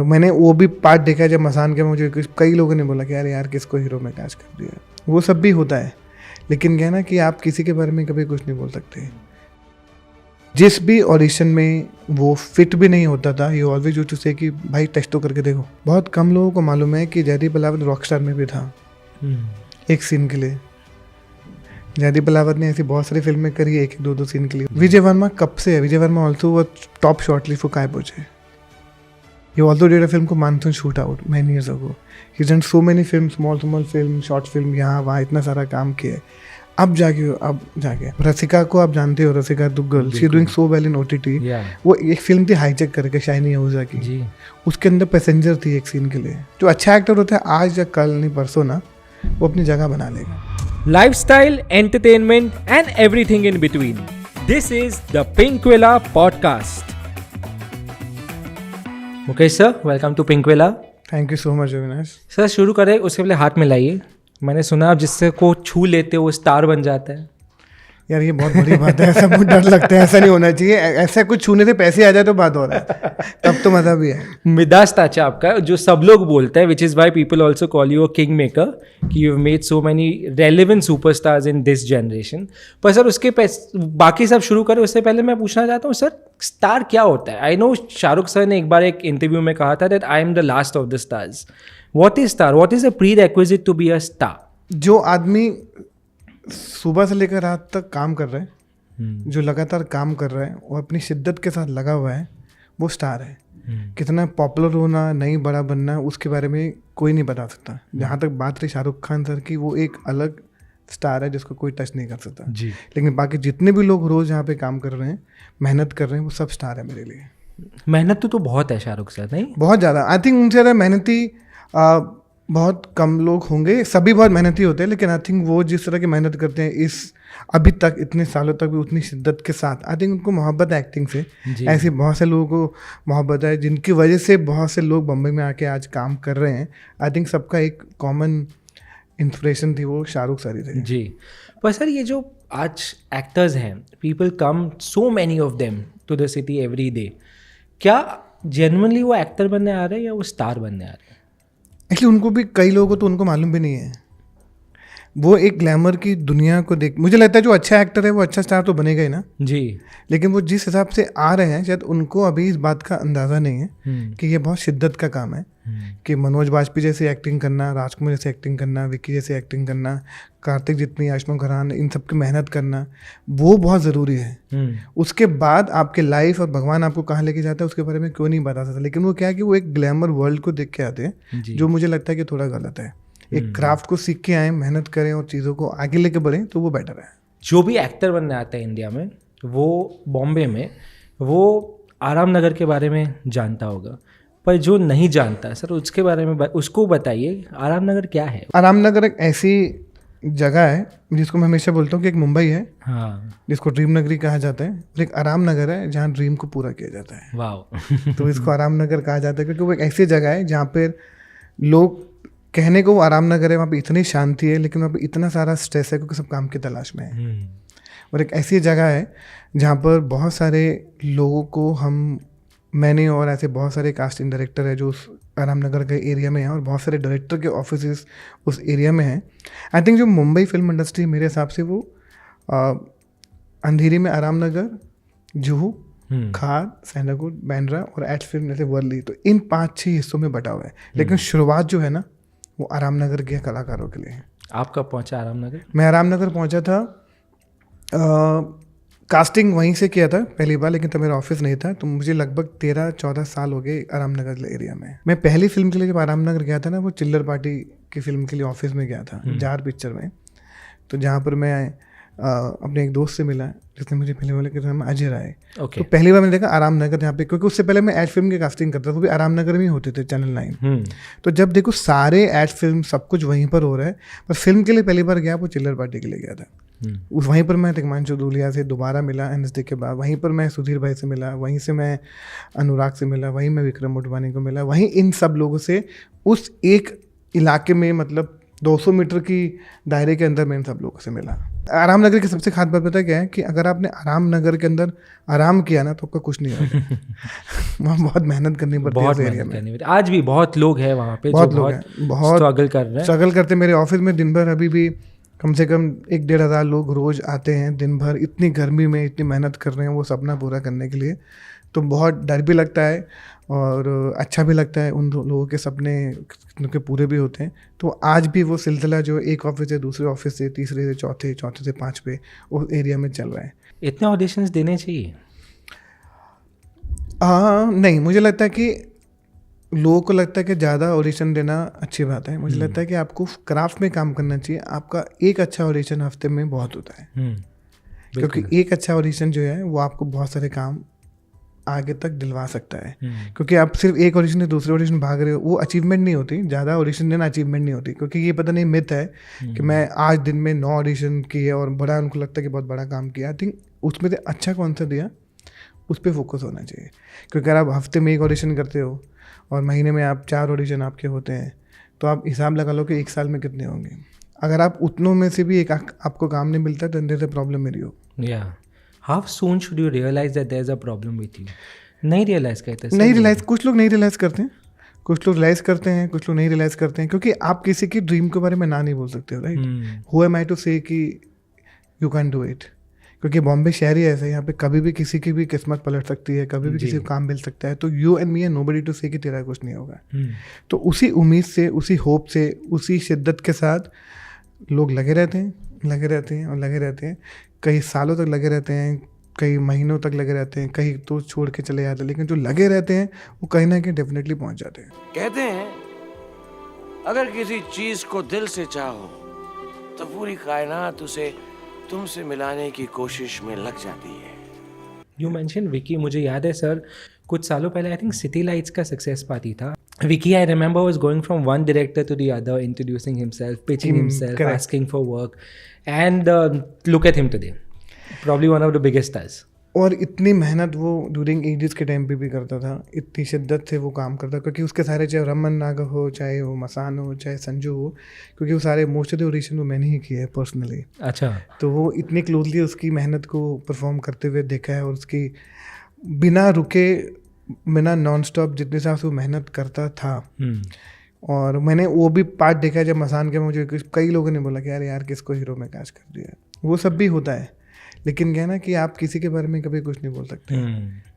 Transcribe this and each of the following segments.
मैंने वो भी पार्ट देखा जब मसान के, मुझे कई लोगों ने बोला कि यार किसको हीरो में कास्ट कर दिया। वो सब भी होता है, लेकिन क्या है ना कि आप किसी के बारे में कभी कुछ नहीं बोल सकते। जिस भी ऑडिशन में वो फिट भी नहीं होता था, you always used to say कि भाई टेस्ट तो करके देखो। बहुत कम लोगों को मालूम है कि जयदीप बलावत रॉकस्टार में भी था एक सीन के लिए। जयदीप बलावत ने ऐसी बहुत सारी फिल्में करी, एक दो दो सीन के लिए। विजय वर्मा कब से है? विजय वर्मा ऑल्सो वो टॉप शॉर्टलिस्ट फॉर काय पोचे। You also did a film को Monsoon shoot out many years ago. He's done so many films, small film, short film, यहाँ वहाँ इतना सारा काम किया है। अब जाके रसिका को आप जानते हो, Rasika Duggal, she doing so well in OTT। वो एक फिल्म थी हाईजेक करके, शाइनी आहूजा की, उसके अंदर पैसेंजर थी एक सीन के लिए। जो अच्छा एक्टर होता है आज या कल नहीं परसों ना, वो अपनी जगह बना लेगा। Lifestyle, entertainment and everything in between. This is the Pinkwilla Podcast. Mukesh sir, welcome to Pinkvilla. Thank you so much Avinash sir. शुरू करें उसके पहले हाथ मिलाइए। मैंने सुना आप जिससे को छू लेते हो वो स्टार बन जाता है। यार ये बहुत बड़ी बात है, ऐसा मुझे डर लगता है, ऐसा नहीं होना चाहिए। ऐसा कुछ छूने से पैसे आ जाए तो बात हो रहा है, तब तो मजा भी है। मिदास ताचा आपका, जो सब लोग बोलते हैं, which is why people also call you a king maker, कि you have made so many relevant superstars in this generation. पर सर उसके बाकी सब शुरू करें उससे पहले मैं पूछना चाहता हूँ, सर स्टार क्या होता है? आई नो शाहरुख सर ने एक बार एक इंटरव्यू में कहा था that I am the last of the stars. What is star? What is a prerequisite to be a star? जो आदमी सुबह से लेकर रात तक काम कर रहा है, जो लगातार काम कर रहा है और अपनी शिद्दत के साथ लगा हुआ है, वो स्टार है। कितना पॉपुलर होना, नहीं बड़ा बनना, उसके बारे में कोई नहीं बता सकता। जहाँ तक बात रही शाहरुख खान सर की, वो एक अलग स्टार है जिसको कोई टच नहीं कर सकता जी। लेकिन बाकी जितने भी लोग रोज यहाँ पे काम कर रहे हैं, मेहनत कर रहे हैं, वो सब स्टार है मेरे लिए। मेहनत तो बहुत है शाहरुख सर, नहीं? बहुत ज़्यादा। आई थिंक उनसे ज़्यादा मेहनती बहुत कम लोग होंगे। सभी बहुत मेहनती होते हैं, लेकिन आई थिंक वो जिस तरह की मेहनत करते हैं इस अभी तक इतने सालों तक भी उतनी शिद्दत के साथ, आई थिंक उनको मोहब्बत है एक्टिंग से। ऐसी बहुत से लोगों को मोहब्बत है जिनकी वजह से बहुत से लोग बम्बई में आके आज काम कर रहे हैं। आई थिंक सबका एक कॉमन इंस्पिरेशन थी, वो शाहरुख सर ही थे जी। पर सर ये जो आज एक्टर्स हैं, people come so many of them to the city every day, क्या जेन्युइनली वो एक्टर बनने आ रहे हैं या वो स्टार बनने आ रहे हैं? एक्चुअली उनको भी, कई लोगों को तो उनको मालूम भी नहीं है। वो एक ग्लैमर की दुनिया को देख, मुझे लगता है जो अच्छा एक्टर है वो अच्छा स्टार तो बनेगा ही ना जी। लेकिन वो जिस हिसाब से आ रहे हैं, शायद उनको अभी इस बात का अंदाज़ा नहीं है कि ये बहुत शिद्दत का काम है। कि मनोज बाजपेयी जैसी एक्टिंग करना, राजकुमार जैसे एक्टिंग करना, विक्की जैसे एक्टिंग करना, कार्तिक जितनी, आयुष्मान खुराना, इन सब की मेहनत करना, वो बहुत ज़रूरी है। उसके बाद आपके लाइफ और भगवान आपको कहाँ लेके जाता है उसके बारे में क्यों नहीं बता सकता। लेकिन वो क्या है कि वो एक ग्लैमर वर्ल्ड को देख के आते हैं, जो मुझे लगता है कि थोड़ा गलत है। एक क्राफ्ट को सीख के आए, मेहनत करें और चीज़ों को आगे लेके बढ़ें, तो वो बेटर है। जो भी एक्टर बनने आता है इंडिया में, वो बॉम्बे में, वो आराम नगर के बारे में जानता होगा। पर जो नहीं जानता सर, उसके बारे में उसको बताइए, आराम नगर क्या है? आराम नगर एक ऐसी जगह है जिसको मैं हमेशा बोलता हूँ कि एक मुंबई है, हाँ, जिसको ड्रीम नगरी कहा जाता है। एक आराम नगर है जहाँ ड्रीम को पूरा किया जाता है। वाह तो इसको आराम नगर कहा जाता है क्योंकि वो एक ऐसी जगह है जहाँ पर लोग कहने को वो आराम नगर है, वहाँ पे इतनी शांति है, लेकिन वहाँ पे इतना सारा स्ट्रेस है क्योंकि सब काम की तलाश में है। और एक ऐसी जगह है जहाँ पर बहुत सारे लोगों को मैंने और ऐसे बहुत सारे कास्टिंग डायरेक्टर है जो उस आराम नगर के एरिया में हैं, और बहुत सारे डायरेक्टर के ऑफिस उस एरिया में हैं। आई थिंक जो मुंबई फिल्म इंडस्ट्री मेरे हिसाब से वो अंधेरी में आराम नगर, जुहू, खार, सैंडाकुड, बांद्रा और एट फिल्म जैसे वर्ली, तो इन 5-6 हिस्सों में बटा हुआ है। लेकिन शुरुआत जो है ना, वो आराम नगर के कलाकारों के लिए है। आप कब पहुंचा आराम नगर? मैं आराम नगर पहुंचा था, कास्टिंग वहीं से किया था पहली बार, लेकिन तब मेरा ऑफिस नहीं था। तो मुझे लगभग 13-14 साल हो गए आराम नगर एरिया में। मैं पहली फिल्म के लिए जब आराम नगर गया था ना, वो चिल्लर पार्टी की फिल्म के लिए ऑफिस में गया था, जार पिक्चर में। तो जहाँ पर मैं अपने एक दोस्त से मिला जिसने मुझे पहले बोला कि नाम अजय राय। तो पहली बार मैंने देखा आराम नगर यहाँ पे, क्योंकि उससे पहले मैं एड फिल्म की कास्टिंग करता था, वो भी आराम नगर में ही होते थे, चैनल 9। तो जब देखो सारे एड फिल्म सब कुछ वहीं पर हो रहा है, पर फिल्म के लिए पहली बार गया वो चिल्लर पार्टी के लिए गया था। वहीं पर मैं तिग्मांशु धूलिया से दोबारा मिला NSD के बाद, वहीं पर मैं सुधीर भाई से मिला, वहीं से मैं अनुराग से मिला, वहीं मैं विक्रम मोटवानी को मिला, वहीं इन सब लोगों से उस एक इलाके में, मतलब 200 मीटर की दायरे के अंदर मैं इन सब लोगों से मिला। आराम नगर की सबसे खास बात पता है क्या है कि अगर आपने आराम नगर के अंदर आराम किया ना तो आपका कुछ नहीं होगा। वहाँ बहुत मेहनत करनी पड़ती है बहुत इस एरिया मेहनत में। करनी पड़ती है। आज भी बहुत लोग हैं वहाँ पे जो बहुत लोग हैं, बहुत स्ट्रगल कर रहे हैं। स्ट्रगल करते हैं। मेरे ऑफिस में दिन भर अभी भी कम से कम 1-1.5 हज़ार लोग रोज आते हैं दिन भर, इतनी गर्मी में इतनी मेहनत कर रहे हैं वो सपना पूरा करने के लिए। तो बहुत डर भी लगता है और अच्छा भी लगता है, उन लोगों के सपने उनके पूरे भी होते हैं। तो आज भी वो सिलसिला जो एक ऑफिस से दूसरे ऑफिस से तीसरे से चौथे, चौथे से 5 पे उस एरिया में चल रहा है। इतने ऑडिशंस देने चाहिए? हाँ, नहीं, मुझे लगता है कि लोगों को लगता है कि ज़्यादा ऑडिशन देना अच्छी बात है। मुझे लगता है कि आपको क्राफ्ट में काम करना चाहिए। आपका एक अच्छा ऑडिशन हफ्ते में बहुत होता है, क्योंकि एक अच्छा ऑडिशन जो है वो आपको बहुत सारे काम आगे तक दिलवा सकता है। क्योंकि आप सिर्फ एक ऑडिशन से दूसरे ऑडिशन भाग रहे हो, वो अचीवमेंट नहीं होती। ज़्यादा ऑडिशन देना अचीवमेंट नहीं होती, क्योंकि ये पता नहीं मिथ है कि मैं आज दिन में 9 ऑडिशन किए और बड़ा उनको लगता है कि बहुत बड़ा काम किया। आई थिंक उसमें से अच्छा कौन सा दिया उस पर फोकस होना चाहिए। क्योंकि अगर आप हफ्ते में एक ऑडिशन करते हो और महीने में आप 4 ऑडिशन आपके होते हैं तो आप हिसाब लगा लो कि 1 साल में कितने होंगे। अगर आप उतनों में से भी एक आपको काम नहीं मिलता तो देयर इज अ प्रॉब्लम मेरी हो। या how soon should you realise that there is a problem with you? नहीं रियलाइज करते? नहीं रियलाइज, कुछ लोग नहीं रियलाइज करते हैं, कुछ लोग रियलाइज करते हैं, कुछ लोग नहीं रियलाइज करते हैं। क्योंकि आप किसी की ड्रीम के बारे में ना नहीं बोल सकते हो, right? Who am I to say कि यू कैन डू इट? क्योंकि बॉम्बे शहर ही ऐसा है, यहाँ पे कभी भी किसी की भी किस्मत पलट सकती है, कभी भी किसी को काम मिल सकता है। तो you and me and nobody to say कि तेरा कुछ नहीं होगा। तो उसी उम्मीद से, उसी होप से, उसी शिद्दत के साथ लोग लगे रहते हैं, लगे रहते हैं और लगे रहते हैं। कई सालों तक लगे रहते हैं, कई महीनों तक लगे रहते हैं, कहीं तो छोड़ के चले जाते हैं, लेकिन जो लगे रहते हैं वो कहीं ना कहीं डेफिनेटली पहुंच जाते हैं। कहते हैं अगर किसी चीज को दिल से चाहो तो पूरी कायनात उसे तुमसे मिलाने की कोशिश में लग जाती है। यू मेंशन विकी, मुझे याद है सर कुछ सालों पहले आई थिंक सिटी लाइट्स का सक्सेस पार्टी था। Vicky, I remember, was going from one director to the other, introducing himself, pitching himself, asking for work, and look at him today, probably one of the biggest stars. और इतनी मेहनत वो during edges के time पे भी करता था, इतनी शिद्दत से वो काम करता, क्योंकि उसके सारे चाहे रमन नाग हो, चाहे वो मसान हो, चाहे संजू हो, क्योंकि वो सारे मोस्ट ऑफ द ऑडिशन वो मैंने ही किए हैं पर्सनली। अच्छा। तो वो इतनी क्लोजली उसकी मेहनत को परफॉर्म करते हुए देखा है और उसकी बिना रुके, बिना नॉन स्टॉप जितने साल से वो मेहनत करता था। और मैंने वो भी पार्ट देखा है जब मसान के, मुझे कई लोगों ने बोला कि यार किसको हीरो में कास्ट कर दिया। वो सब भी होता है, लेकिन क्या ना कि आप किसी के बारे में कभी कुछ नहीं बोल सकते।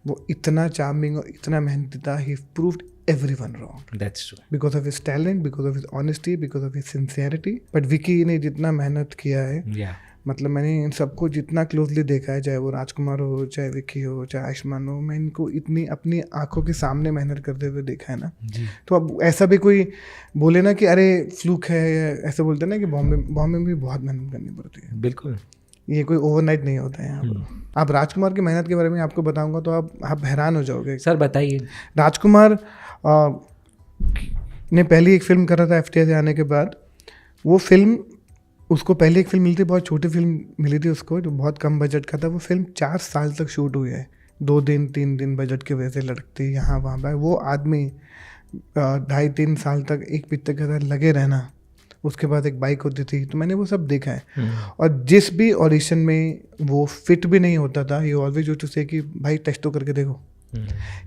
वो इतना चार्मिंग और इतना मेहनती था, he proved everyone wrong. That's true. Because of his talent, because of his honesty, because of his sincerity. But Vicky ने जितना मेहनत किया है, मतलब मैंने इन सबको जितना क्लोजली देखा है, चाहे वो राजकुमार हो, चाहे विकी हो, चाहे आयुष्मान हो, मैं इनको इतनी अपनी आंखों के सामने मेहनत करते हुए देखा है ना। तो अब ऐसा भी कोई बोले ना कि अरे फ्लूक है, ऐसे बोलते ना कि बॉम्बे में भी बहुत मेहनत करनी पड़ती है। बिल्कुल, ये कोई ओवरनाइट नहीं होता है यहाँ पर। आप राजकुमार की मेहनत के बारे में आपको बताऊंगा तो आप हैरान हो जाओगे। सर बताइए। राजकुमार ने पहली एक फिल्म करा था FTA से आने के बाद। वो फिल्म, उसको पहले एक फिल्म मिली थी, बहुत छोटी फिल्म मिली थी उसको, जो बहुत कम बजट का था। वो फिल्म 4 साल तक शूट हुई है, 2 दिन 3 दिन बजट के वजह से लड़कती यहाँ वहाँ पर। वो आदमी 2.5-3 साल तक एक पिक्चर के साथ लगे रहना, उसके बाद एक बाइक होती थी। तो मैंने वो सब देखा है। और जिस भी ऑडिशन में वो फिट भी नहीं होता था, ही ऑलवेज यूज्ड टू से कि भाई टेस्ट तो करके देखो।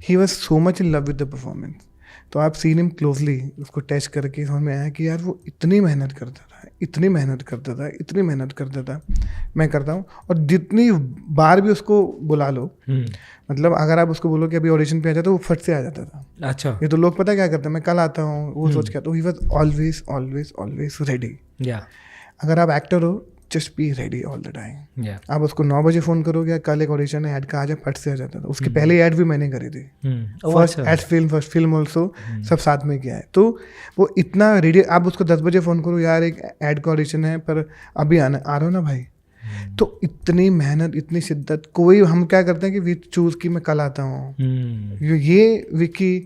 He was so much in love with the performance. तो आप सीन हिम क्लोजली, उसको टेस्ट करके समझ में आया कि यार वो इतनी मेहनत करता था, इतनी मेहनत करता था, इतनी मेहनत करता था। मैं करता हूँ, और जितनी बार भी उसको बुला लो, मतलब अगर आप उसको बोलो कि अभी ऑडिशन पे आ जाए तो वो फट से आ जाता था। अच्छा। ये तो लोग पता क्या करते हैं, मैं कल आता हूँ वो सोच के आता हूँ। He was always always always ready. अगर आप एक्टर हो, just be ready all the time. आप उसको 9 बजे फ़ोन करोगे, कल एक ऑडिशन है, ऐड का आ जाए, फट से आ जाता था। उसके पहले ऐड भी मैंने करी थी, फर्स्ट फिल्म ऑल्सो, सब साथ में किया है। तो वो इतना रेडी। आप उसको 10 बजे फ़ोन करो, यार एक ऐड का ऑडिशन है पर अभी आ रहा हो ना भाई। तो इतनी मेहनत, इतनी शिद्दत। कोई, हम क्या करते हैं कि वी चूज़ कि मैं कल आता हूँ। ये विकी,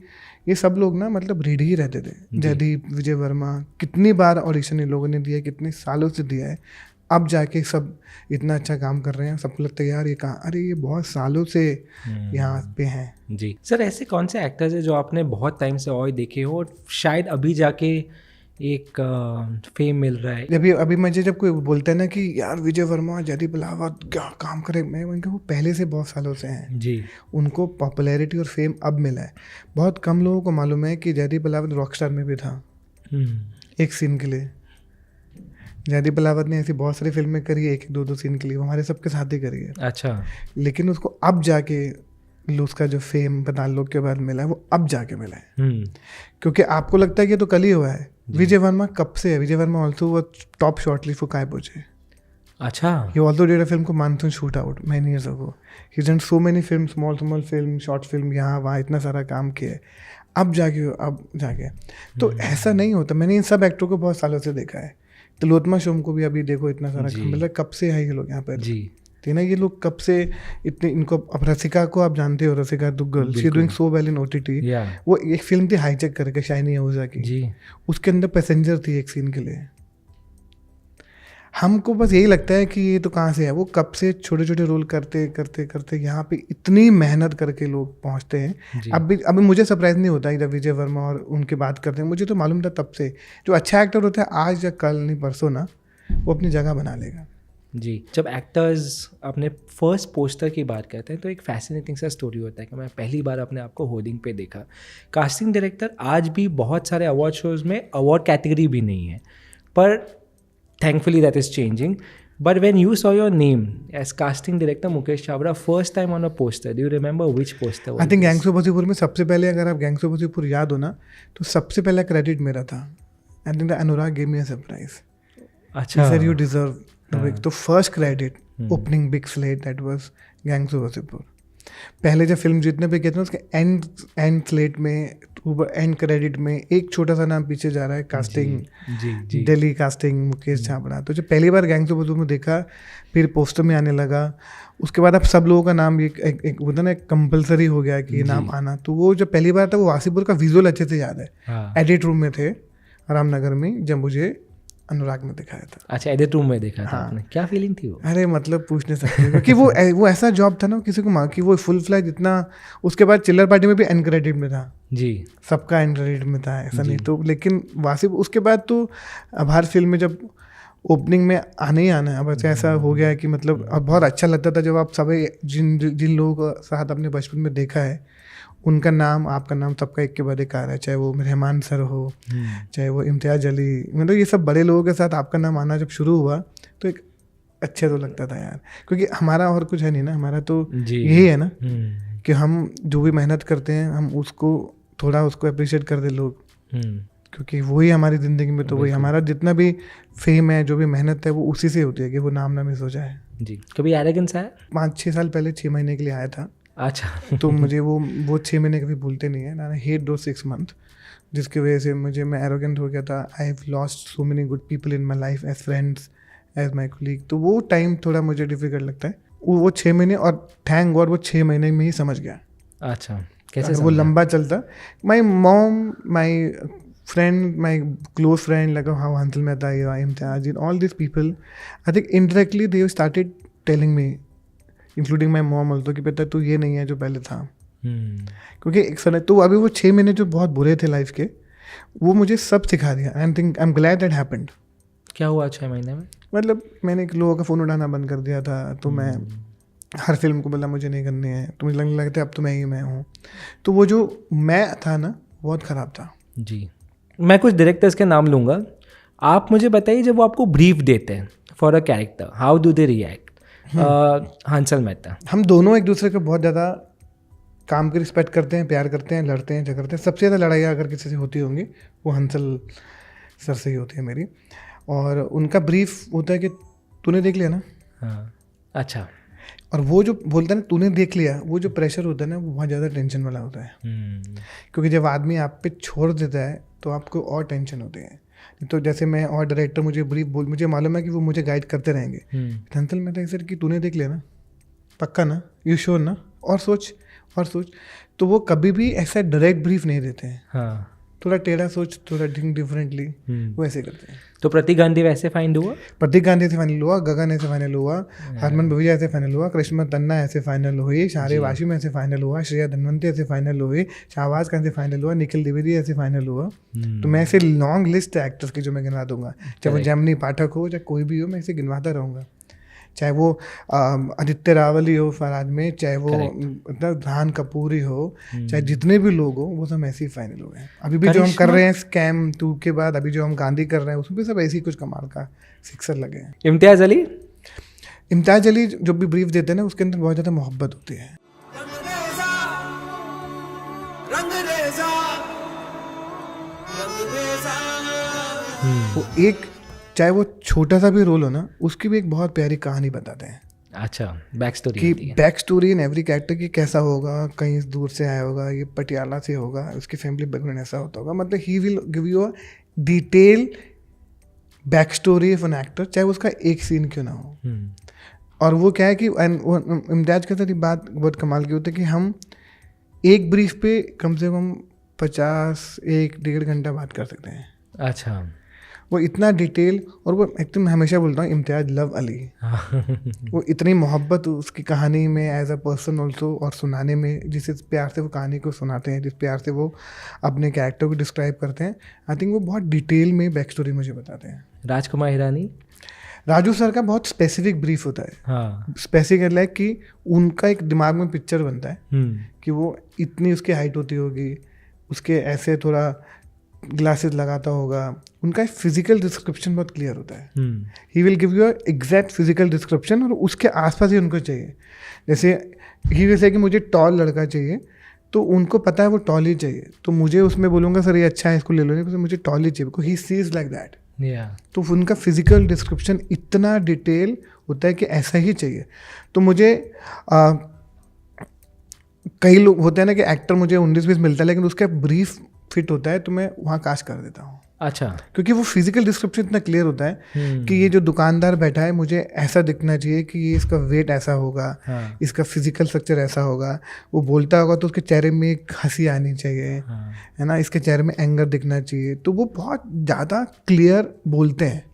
ये सब लोग ना मतलब रेडी ही रहते थे। जयदीप, विजय वर्मा, कितनी बार ऑडिशन इन लोगों ने दिया है, कितने सालों से दिया है। अब जाके सब इतना अच्छा काम कर रहे हैं, सबको लगता है यार ये कहाँ, अरे ये बहुत सालों से यहाँ पे हैं। जी सर, ऐसे कौन से एक्टर्स हैं जो आपने बहुत टाइम से और देखे हो और शायद अभी जाके एक फेम मिल रहा है। अभी मुझे जब कोई बोलता है ना कि यार विजय वर्मा, जयदीप अलावत क्या काम करे, मैं उनके वो पहले से बहुत सालों से हैं जी। उनको पॉपुलैरिटी और फेम अब मिला है। बहुत कम लोगों को मालूम है कि जयदीप अलावत रॉकस्टार में भी था एक सीन के लिए। जयदीप अलावत ने ऐसी बहुत सारी फिल्में करी है, एक दो दो सीन के लिए, वो हमारे सबके साथ ही करी है। अच्छा। लेकिन उसको अब जाके उसका जो फेम 45 के बाद मिला है वो अब जाके मिला है, क्योंकि आपको लगता है कि तो कल ही हुआ है। विजय वर्मा कब से है? विजय वर्मा ऑल्सो वो टॉप शॉर्टलिस्ट फॉर काय बोझे। अच्छा। He also did a film को Monsoon Shootout many years ago. He done so many film, small film, short film, यहाँ वहाँ इतना सारा काम किया है। अब जाके तो ऐसा नहीं होता। मैंने इन सब एक्टरों को बहुत सालों से देखा है। तिलोत्तमा शोम को भी अभी देखो इतना सारा काम मिल रहा है। कब से है ये लोग यहाँ पर जी। तो ना, ये लोग कब से इतने इनको। अब रसिका को आप जानते हो, Rasika Duggal, she doing so well in OTT। वो एक फिल्म थी हाईजेक करके, शाइनी आहूजा की जी। उसके अंदर पैसेंजर थी एक सीन के लिए। हमको बस यही लगता है कि ये तो कहाँ से है। वो कब से छोटे छोटे रोल करते करते करते यहाँ पे इतनी मेहनत करके लोग पहुँचते हैं। अभी मुझे सरप्राइज नहीं होता जब विजय वर्मा और उनकी बात करते हैं। मुझे तो मालूम था तब से, जो अच्छा एक्टर होता है आज या कल नहीं परसों ना, वो अपनी जगह बना लेगा। जी। जब एक्टर्स अपने फर्स्ट पोस्टर की बात करते हैं तो एक फैसिनेटिंग सा स्टोरी होता है कि मैं पहली बार अपने आप को होर्डिंग पे देखा। कास्टिंग डायरेक्टर आज भी बहुत सारे अवार्ड शोज़ में अवार्ड कैटेगरी भी नहीं है, पर thankfully that is changing. But when you saw your name as casting director Mukesh Chhabra first time on a poster, do you remember which poster? I think Gangs of Wasseypur में सबसे पहले, अगर आप गैंग्स ऑफ वासेपुर याद हो ना, तो सबसे पहला क्रेडिट मेरा था। I think Anurag give me a surprise. अच्छा। सर यू डिजर्व तो first credit opening big slate that was gangs of Wasseypur. पहले जब फिल्म जितने भी कहते हैं उसके एंड स्लेट में, एंड क्रेडिट में एक छोटा सा नाम पीछे जा रहा है, कास्टिंग दिल्ली कास्टिंग मुकेश छाबड़ा। तो जब पहली बार गैंग्स ऑफ वासेपुर में देखा, फिर पोस्टर में आने लगा, उसके बाद अब सब लोगों का नाम एक होता ना, कंपलसरी हो गया कि ये नाम आना। तो वो जब पहली बार था, वो वासेपुर का विजुअल अच्छे से याद है। एडिट रूम में थे रामनगर में, जब मुझे अनुराग ने दिखाया था। अच्छा, एडिट रूम में देखा था आपने? क्या फीलिंग थी वो? अरे मतलब पूछ नहीं सकते, क्योंकि वो ऐसा जॉब था ना किसी को कि वो फुल फ्लैज जितना। उसके बाद चिल्लर पार्टी में भी एंड क्रेडिट में था जी, सबका एंड क्रेडिट में था, ऐसा नहीं तो। लेकिन वासिफ उसके बाद तो अब हर फिल्म में जब ओपनिंग में आने ही आना है। अब ऐसा हो गया है कि मतलब अब बहुत अच्छा लगता था जब आप सभी जिन लोगों के साथ अपने बचपन में देखा है, उनका नाम, आपका नाम, सबका एक के बाद एक आ रहा है। चाहे वो रहमान सर हो, चाहे वो इम्तियाज़ अली, मतलब ये सब बड़े लोगों के साथ आपका नाम आना जब शुरू हुआ तो एक अच्छे तो लगता था यार। क्योंकि हमारा और कुछ है नहीं ना, हमारा तो यही है ना कि हम जो भी मेहनत करते हैं हम उसको थोड़ा उसको अप्रिशिएट कर दे लोग, क्योंकि वही हमारी ज़िंदगी में तो वही हमारा जितना भी फेम है, जो भी मेहनत है, वो उसी से होती है कि वो नाम ना मिस हो जाए। जी। कभी एरोगेंस आया? 5-6 साल पहले 6 महीने के लिए आया था। अच्छा। तो मुझे वो 6 महीने कभी भूलते नहीं है। आई हेट दो 6 मंथ, जिसकी वजह से मैं एरोगेंट हो गया था। I have lost so many good people in my life as friends, as my colleague. तो वो टाइम थोड़ा मुझे डिफिकल्ट लगता है। वो 6 महीने, और थैंक गॉड वो 6 महीने में ही समझ गया। अच्छा, कैसे वो लंबा चलता? My mom, my friend, my close friend, like how Hansal Mehta, Imtiaz, all these people, I think indirectly they started telling me, including my mom also, कि बेटा तू ये नहीं है जो पहले था। क्योंकि एक समय तो अभी वो 6 महीने जो बहुत बुरे थे लाइफ के, वो मुझे सब सिखा दिया। I think I am glad that happened. क्या हुआ 6 महीने में? मतलब मैंने लोगों का फ़ोन उठाना बंद कर दिया था। तो मैं हर फिल्म को बोला मुझे नहीं करनी है, तो मुझे लगने लगता है अब तो मैं ही मैं हूँ। तो वो जो मैं था ना, बहुत ख़राब था। जी। मैं कुछ डायरेक्टर्स के नाम लूँगा, आप मुझे बताइए जब वो आपको ब्रीफ देते हैं for a character, how do they react? Hansal Mehta. हम दोनों एक दूसरे को बहुत ज़्यादा काम की रिस्पेक्ट करते हैं, प्यार करते हैं, लड़ते हैं, झगड़ते हैं। सबसे ज़्यादा लड़ाई अगर किसी से होती होंगी वो हंसल सर से ही होती है मेरी। और उनका ब्रीफ होता है कि तूने देख लिया ना। हाँ। अच्छा। और वो जो बोलता है ना तूने देख लिया, वो जो प्रेशर होता है ना, वो बहुत ज़्यादा टेंशन वाला होता है। क्योंकि जब आदमी आप पे छोड़ देता है तो आपको और टेंशन होती है। तो जैसे मैं और डायरेक्टर मुझे ब्रीफ मुझे मालूम है कि वो मुझे गाइड करते रहेंगे। हंसल मेहता सर कि तूने देख लिया ना, पक्का ना, यू श्योर ना, और सोच और सोच। तो वो कभी भी ऐसा डायरेक्ट ब्रीफ नहीं देते हैं। हाँ। थोड़ा टेढ़ा सोच, थोड़ा थिंक डिफरेंटली, वो ऐसे करते हैं। तो प्रतीक गांधी वैसे फाइंड हुआ? प्रतीक गांधी से फाइनल हुआ, गगन ऐसे फाइनल हुआ, हरमन भुविया ऐसे फाइनल हुआ, करिश्मा तन्ना ऐसे फाइनल हुई, शारे वाशिम ऐसे फाइनल हुआ, श्रेया धनवंती ऐसे फाइनल हुई, शाहबाज खान से फाइनल हुआ, निखिल द्विवेदी ऐसे फाइनल हुआ। तो मैं ऐसे लॉन्ग लिस्ट है एक्टर्स की जो मैं गिनवा दूंगा, चाहे वो जेमिनी पाठक हो, चाहे कोई भी हो, मैं ऐसे गिनवाता रहूँगा। चाहे वो आदित्य रावल ही हो फराज में, चाहे वो रान कपूर ही हो, चाहे जितने भी लोग हो, वो सब ऐसे ही फाइनल हो गए। अभी भी जो हम कर रहे हैं स्कैम 2 के बाद, अभी जो हम गांधी कर रहे हैं, उसमें भी सब ऐसे ही कुछ कमाल का सिक्सर लगे हैं। इम्तियाज अली? इम्तियाज अली जो भी ब्रीफ देते हैं ना, उसके अंदर बहुत ज़्यादा मोहब्बत होती है। वो एक, चाहे वो छोटा सा भी रोल हो ना, उसकी भी एक बहुत प्यारी कहानी बताते हैं। अच्छा, बैक स्टोरी कि back story in every character की कैसा होगा, कहीं दूर से आया होगा, ये पटियाला से होगा, उसकी फैमिली बैकग्राउंड ऐसा होता होगा, मतलब he will give you a detail back story of an actor, चाहे उसका एक सीन क्यों ना हो। और वो क्या है कि इम्तियाज के साथ ये बात बहुत कमाल की होती है कि हम एक ब्रीफ पे कम से कम 50-1-1.5 घंटा बात कर सकते हैं। अच्छा, वो इतना डिटेल, और वो एकदम, मैं हमेशा बोलता हूँ इम्तियाज लव अली। वो इतनी मोहब्बत उसकी कहानी में एज अ पर्सन ऑल्सो, और सुनाने में, जिस प्यार से वो कहानी को सुनाते हैं, जिस प्यार से वो अपने कैरेक्टर को डिस्क्राइब करते हैं, आई थिंक वो बहुत डिटेल में बैक स्टोरी मुझे बताते हैं। राजकुमार हिरानी? राजू सर का बहुत स्पेसिफिक ब्रीफ होता है। हाँ, स्पेसिफिक लाइक कि उनका एक दिमाग में पिक्चर बनता है कि वो इतनी उसकी हाइट होती होगी, उसके ऐसे थोड़ा ग्लासेस लगाता होगा, उनका फिजिकल डिस्क्रिप्शन बहुत क्लियर होता है। He will give you exact physical description, और उसके आसपास ही उनको चाहिए। जैसे ही विल से कि मुझे टॉल लड़का चाहिए, तो उनको पता है वो टॉल ही चाहिए, तो मुझे उसमें बोलूँगा सर ये अच्छा है, इसको ले लो, नहीं मुझे टॉल ही चाहिए, because he sees like that. तो उनका फिजिकल डिस्क्रिप्शन इतना डिटेल होता है कि ऐसा ही चाहिए। तो मुझे कई लोग होते हैं ना कि एक्टर मुझे 19-20 मिलता है, लेकिन उसका ब्रीफ फिट होता है तो मैं वहाँ कास्ट कर देता हूँ। अच्छा, क्योंकि वो फिजिकल डिस्क्रिप्शन इतना क्लियर होता है कि ये जो दुकानदार बैठा है, मुझे ऐसा दिखना चाहिए कि ये इसका वेट ऐसा होगा, इसका फिजिकल स्ट्रक्चर ऐसा होगा, वो बोलता होगा तो उसके चेहरे में एक हंसी आनी चाहिए, है ना, इसके चेहरे में एंगर दिखना चाहिए, तो वो बहुत ज़्यादा क्लियर बोलते हैं।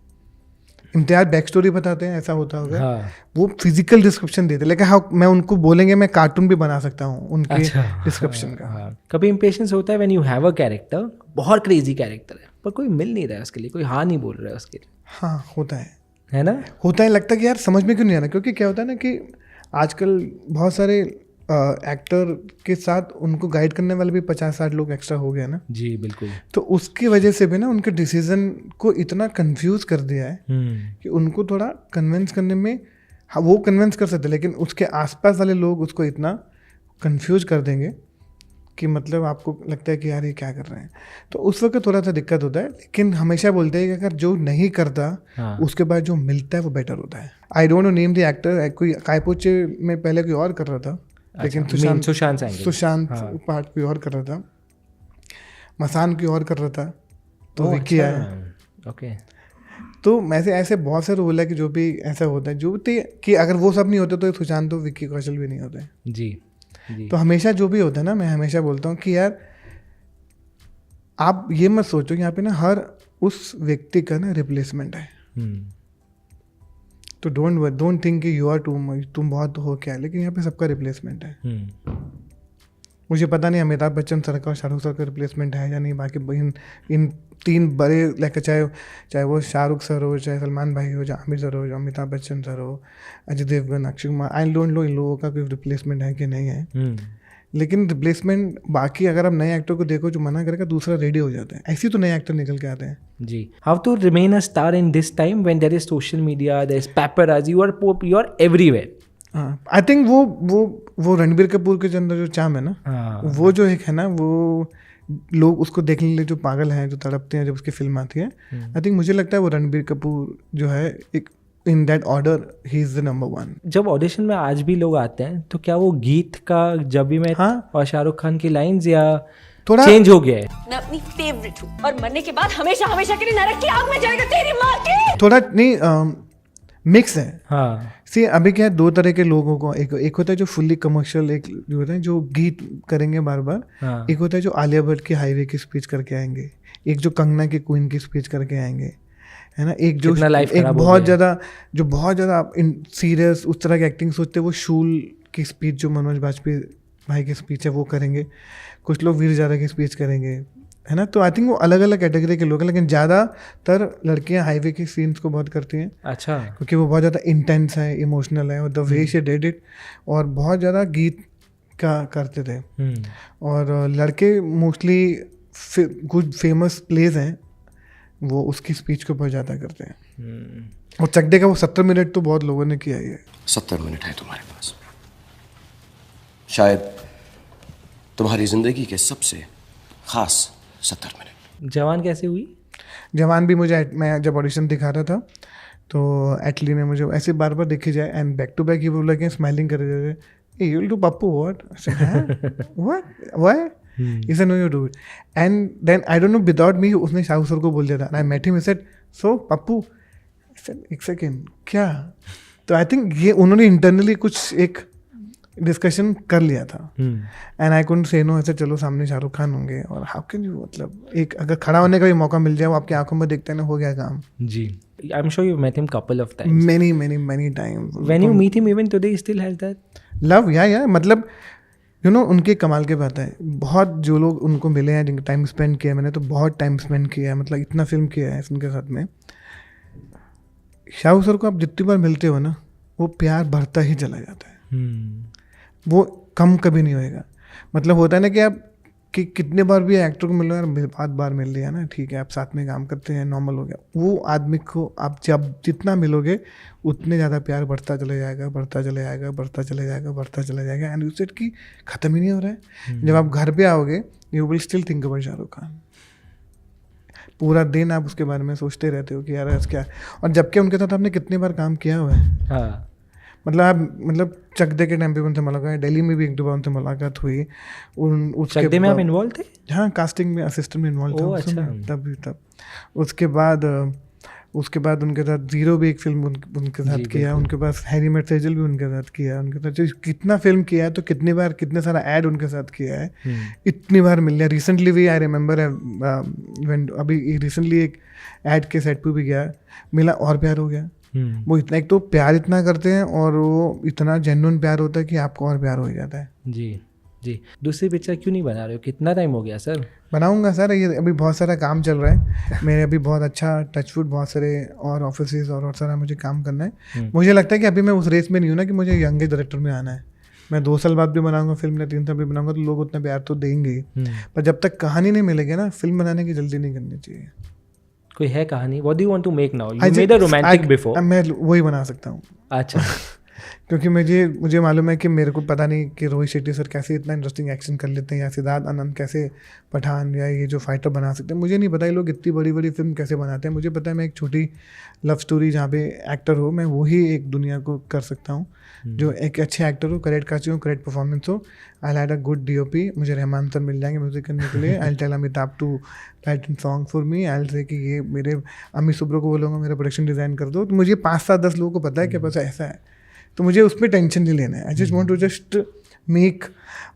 इम्तियाज बैक स्टोरी बताते हैं, ऐसा होता होगा। वो फिजिकल डिस्क्रिप्शन देते हैं, लेकिन हाँ मैं उनको बोलेंगे, मैं कार्टून भी बना सकता हूँ उनके डिस्क्रिप्शन का। कभी इम्पेशंस होता है when you have a character, बहुत क्रेजी कैरेक्टर है, पर कोई मिल नहीं रहा है उसके लिए, कोई हाँ नहीं बोल रहा है उसके लिए? हाँ, होता है ना, होता है। लगता है कि यार समझ में क्यों नहीं आ रहा, क्योंकि क्या होता है ना कि आजकल बहुत सारे एक्टर के साथ उनको गाइड करने वाले भी 50-60 लोग एक्स्ट्रा हो गया ना। जी बिल्कुल। तो उसकी वजह से भी ना उनके डिसीजन को इतना कंफ्यूज कर दिया है कि उनको थोड़ा कन्विंस करने में, हाँ वो कन्विंस कर सकते, लेकिन उसके आसपास वाले लोग उसको इतना कंफ्यूज कर देंगे कि मतलब आपको लगता है कि यार ये क्या कर रहे हैं। तो उस वक्त थोड़ा सा दिक्कत होता है, लेकिन हमेशा बोलते हैं कि अगर जो नहीं करता उसके बाद जो मिलता है वो बेटर होता है। आई don't no name the actor, कोई कायपोचे में पहले कोई और कर रहा था, लेकिन सुशांत पार्ट कोई और कर रहा था, मसान कोई और कर रहा था, तो विक्की आया। ओके, तो ऐसे बहुत से रोल है कि जो भी ऐसा होता है, जो कि अगर वो सब नहीं होते तो सुशांत तो विक्की कौशल भी नहीं होते। जी। तो हमेशा जो भी होता है ना, मैं हमेशा बोलता हूँ कि यार आप ये मत सोचो यहाँ पे ना हर उस व्यक्ति का ना रिप्लेसमेंट है। तो डोंट थिंक कि यू आर तुम बहुत हो क्या, लेकिन यहाँ पे सबका रिप्लेसमेंट है। मुझे पता नहीं अमिताभ बच्चन सर का और शाहरुख सर का रिप्लेसमेंट है या नहीं, बाकी इन 3 बड़े लाइक चाहे वो शाहरुख सर हो, चाहे सलमान भाई हो, चाहे आमिर सर हो, चाहे अमिताभ बच्चन सर हो, Ajay Devgn, Akshay Kumar, I don't know इन लोगों का कोई रिप्लेसमेंट है कि नहीं है। लेकिन रिप्लेसमेंट बाकी अगर आप नए एक्टर को देखो जो मना करेगा, दूसरा रेडी हो जाता है, ऐसे ही तो नए एक्टर निकल के आते हैं। जी। How to remain a star in this time when there is social media, there is paparazzi, you are everywhere. I think वो रणबीर कपूर के अंदर जो चाम है ना, वो जो एक है ना, वो लोग उसको देखने के लिए जो पागल हैं, जो तड़पते हैं जब उसकी फिल्म आती है। आई थिंक मुझे लगता है वो रणबीर कपूर जो है, एक in that order he is the number 1। जब ऑडिशन में आज भी लोग आते हैं तो क्या वो गीत का जब भी मैं और शाहरुख खान की लाइंस या थोड़ा चेंज हो गया है? मैं अपनी फेवरेट हूँ और मरने के बाद हमेशा हमेशा के लिए नरक की आग में जाएगा तेरी माँ की। थोड़ा नहीं, मिक्स है। हाँ सी अभी क्या है, दो तरह के लोगों को, एक होता है जो फुल्ली कमर्शियल, एक जो होता है जो गीत करेंगे बार बार, हाँ एक होता है जो आलिया भट्ट की हाईवे की स्पीच करके आएंगे, एक जो कंगना की क्वीन की स्पीच करके आएंगे, है ना, एक जो कितना life एक खराब हो बहुत गया है। ज़्यादा जो बहुत ज़्यादा सीरियस उस तरह की एक्टिंग सोचते हैं, वो शूल की स्पीच जो मनोज बाजपेयी भाई की स्पीच है वो करेंगे, कुछ लोग वीर ज़ारा की स्पीच करेंगे, है ना। तो आई थिंक वो अलग अलग कैटेगरी के लोग हैं, लेकिन ज़्यादातर लड़कियां हाईवे की सीन्स को बहुत करती हैं अच्छा क्योंकि वो बहुत ज़्यादा इंटेंस है, इमोशनल है, और the way she did it, और बहुत ज़्यादा गीत का करते थे। और लड़के मोस्टली कुछ फेमस प्लेज हैं वो उसकी स्पीच को बहुत ज़्यादा करते हैं। और चकदे का वो 70 मिनट तो बहुत लोगों ने किया ही है। 70 मिनट है तुम्हारे पास, शायद तुम्हारी जिंदगी के सबसे खास 70 मिनट। जवान कैसे हुई? जवान भी मुझे, मैं जब ऑडिशन दिखा रहा था तो एटली ने मुझे ऐसे बार बार देखी जाए एंड बैक टू बैक ही बोला कि स्माइलिंग कर रहे थे, you will do Pappu what, what why, he said no you do it, and then I don't know without me उसने शाहू सर को बोल दिया था, and I met him, he said so Pappu, I said एक सेकेंड क्या, तो आई थिंक ये उन्होंने इंटरनली कुछ एक डिस्कशन कर लिया था एंड आई कुडंट से नो, ऐसे चलो सामने शाहरुख खान होंगे और हाउ कैन यू, मतलब एक अगर खड़ा होने का भी मौका मिल जाए, वो आपकी आंखों में देखते हैं ना, हो गया काम। जी, I am sure you met him couple of times. many times when you meet him even today he still has that love, या मतलब यू नो उनके कमाल के बात है, बहुत जो लोग उनको मिले हैं जिनका टाइम स्पेंड किया, मैंने तो बहुत टाइम स्पेंड किया है, मतलब इतना फिल्म किया है उनके साथ में। शाहू सर को आप जितनी बार मिलते हो ना, वो प्यार बढ़ता ही चला जाता है, वो कम कभी नहीं होएगा। मतलब होता है ना कि आप कि कितने बार भी एक्टर को मिल रहा है, 5 बार मिल लिया ना, ठीक है आप साथ में काम करते हैं, नॉर्मल हो गया, वो आदमी को आप जब जितना मिलोगे उतने ज़्यादा प्यार बढ़ता चले जाएगा, बढ़ता चले जाएगा, बढ़ता चले जाएगा, बढ़ता चले जाएगा, एंड यू सेड कि ख़त्म ही नहीं हो रहा है। जब आप घर पे आओगे you will still think about Shahrukh Khan, पूरा दिन आप उसके बारे में सोचते रहते हो कि यार आज क्या, और जबकि उनके साथ आपने कितनी बार काम किया हुआ है। हाँ मतलब आप मतलब चकदे के टाइम पे उनसे मुलाकात, दिल्ली में भी 1-2 बार उनसे मुलाकात हुई, उसके चकदे में आप इन्वॉल्व थे? हाँ, कास्टिंग में असिस्टेंट में इन्वॉल्व था ओह, उस समय, अच्छा। तब उसके बाद उनके साथ जीरो भी एक फिल्म उनके साथ किया, उनके पास हैरी मेट सेजल भी उनके साथ किया, उनके साथ जो कितना फिल्म किया है, तो कितनी बार कितने सारा ऐड उनके साथ किया है, इतनी बार मिल लिया। रिसेंटली भी आई रिमेंबर अभी रिसेंटली एक ऐड के सेट पे भी गया, मिला और प्यार हो गया। वो इतना, एक तो प्यार इतना करते हैं और वो इतना जेन्युइन प्यार होता है कि आपको और प्यार हो जाता है। जी जी। दूसरी पिक्चर क्यों नहीं बना रहे हो? कितना टाइम हो गया सर? बनाऊंगा सर, ये अभी बहुत सारा काम चल रहा है मेरे, अभी बहुत अच्छा टचवुड, बहुत सारे और ऑफिस और सारा मुझे काम करना है। मुझे लगता है कि अभी मैं उस रेस में नहीं हूँ ना कि मुझे यंगेस्ट डायरेक्टर में आना है। मैं 2 साल बाद भी बनाऊंगा फिल्म या 3 साल भी बनाऊंगा तो लोग उतना प्यार तो देंगे ही, पर जब तक कहानी नहीं मिलेगी ना, फिल्म बनाने की जल्दी नहीं करनी चाहिए। कोई है कहानी? What do you want to make now? You made a romantic before. मैं वही बना सकता हूँ। अच्छा। क्योंकि मुझे मालूम है कि मेरे को पता नहीं कि रोहित शेट्टी सर कैसे इतना इंटरेस्टिंग एक्शन कर लेते हैं, या सिद्धार्थ आनंद कैसे पठान या ये जो फाइटर बना सकते हैं। मुझे नहीं पता ये लोग इतनी बड़ी बड़ी फिल्म कैसे बनाते हैं। मुझे पता है मैं एक छोटी लव स्टोरी जहाँ पे एक्टर हो, मैं वही एक दुनिया को कर सकता हूँ, जो एक अच्छे एक्टर हो, करेक्ट कास्टिंग हो, करेक्ट परफॉर्मेंस हो। I had a good DOP, मुझे रहमान सर मिल जाएंगे म्यूजिक करने के लिए। I tell Amitabh to write in song for me. I say कि ये मेरे अमित सुब्रो को बोलूँगा मेरा प्रोडक्शन डिज़ाइन कर दो। तो मुझे 5-7-10 लोगों को पता है कि बस ऐसा है, तो मुझे उस पर टेंशन नहीं लेना है। I just want to just make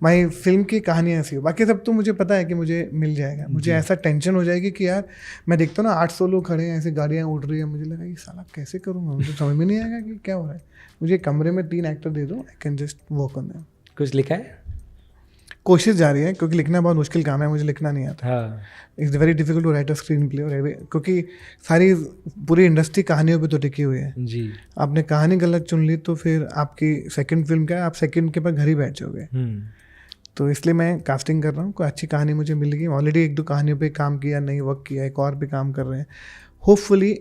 my film की कहानी ऐसी हो। बाकी सब तो मुझे पता है कि मुझे मिल जाएगा। मुझे ऐसा टेंशन हो जाएगी कि यार मैं देखता हूँ ना 800 लोग खड़े हैं, ऐसे गाड़ियाँ उड़ रही है, मुझे लगा ये साला कैसे करूँगा, मुझे समझ में नहीं आएगा कि क्या हो रहा है। मुझे कमरे में 3 एक्टर दे दो, I can just work on them. कुछ लिखा है? कोशिश जारी है, क्योंकि लिखना बहुत मुश्किल काम है, मुझे लिखना नहीं आता। हाँ। It's very difficult to write a screenplay, क्योंकि सारी पूरी इंडस्ट्री कहानियों पे तो टिकी हुई है। जी। आपने कहानी गलत चुन ली तो फिर आपकी सेकंड फिल्म क्या है, आप सेकंड के बाद घर ही बैठ जाओगे। तो इसलिए मैं कास्टिंग कर रहा हूँ, कोई अच्छी कहानी मुझे मिल गई। ऑलरेडी 1-2 कहानियों पे काम किया, नई वर्क किया, एक और भी काम कर रहे हैं। होपफुली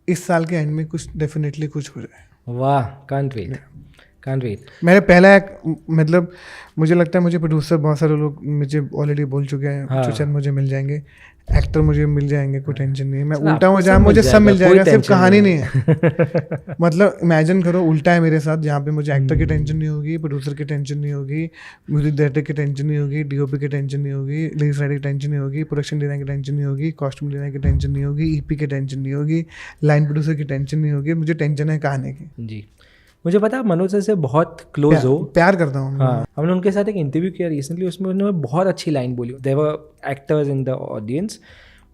इस साल के एंड में कुछ डेफिनेटली कुछ हो जाए। वाह, कांट वेट। Can't wait. मेरे पहला मतलब मुझे लगता है मुझे प्रोड्यूसर बहुत सारे लोग मुझे ऑलरेडी बोल चुके हैं हाँ। शायद मुझे मिल जाएंगे, एक्टर मुझे मिल जाएंगे, कोई टेंशन नहीं है। मैं सर, उल्टा हूँ आपको जहाँ सब मुझे मिल सब मिल जाएगा, जाएगा, कोई सिर्फ टेंशन कहानी नहीं नहीं है। मतलब इमेजिन करो उल्टा है मेरे साथ, जहाँ पे मुझे एक्टर की टेंशन नहीं होगी, प्रोड्यूसर की टेंशन नहीं होगी, म्यूजिक डायरेक्टर की टेंशन नहीं होगी, डीओपी की टेंशन नहीं होगी, लिरिक्स राइटर की टेंशन नहीं होगी, प्रोडक्शन डिजाइन की टेंशन नहीं होगी, कॉस्ट्यूम डिजाइन की टेंशन नहीं होगी, ईपी की टेंशन नहीं होगी, लाइन प्रोड्यूसर की टेंशन नहीं होगी। मुझे टेंशन है कहानी की। जी, मुझे पता है मनोज सर से बहुत क्लोज हो। प्यार करता हूँ। हाँ, हमने उनके साथ एक इंटरव्यू किया रिसेंटली, उसमें उन्होंने बहुत अच्छी लाइन बोली। There were actors in the audience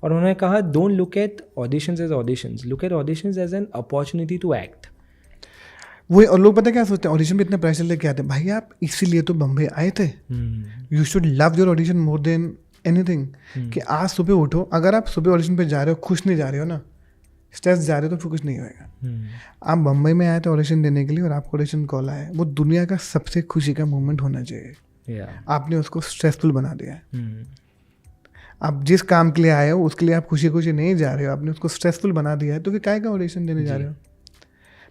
और उन्होंने कहा don't look at auditions as auditions, look at auditions as an opportunity to act. वो और लोग पता क्या सोचते हैं, ऑडिशन में इतना प्रेशर लेके आते हैं। भाई आप इसीलिए तो बम्बई आए थे। You should love your audition more than anything. कि आज सुबह उठो, अगर आप सुबह ऑडिशन पे जा रहे हो, खुश नहीं जा रहे हो ना, स्ट्रेस जा रहे हो, तो फिर कुछ नहीं होएगा। आप बम्बई में आए थे ऑडिशन देने के लिए और आपको ऑडिशन कॉल आया, वो दुनिया का सबसे खुशी का मोमेंट होना चाहिए। आपने उसको स्ट्रेसफुल बना दिया है। आप जिस काम के लिए आए हो उसके लिए आप खुशी खुशी नहीं जा रहे हो, आपने उसको स्ट्रेसफुल बना दिया है, तो फिर काय का ऑडिशन देने जा रहे हो।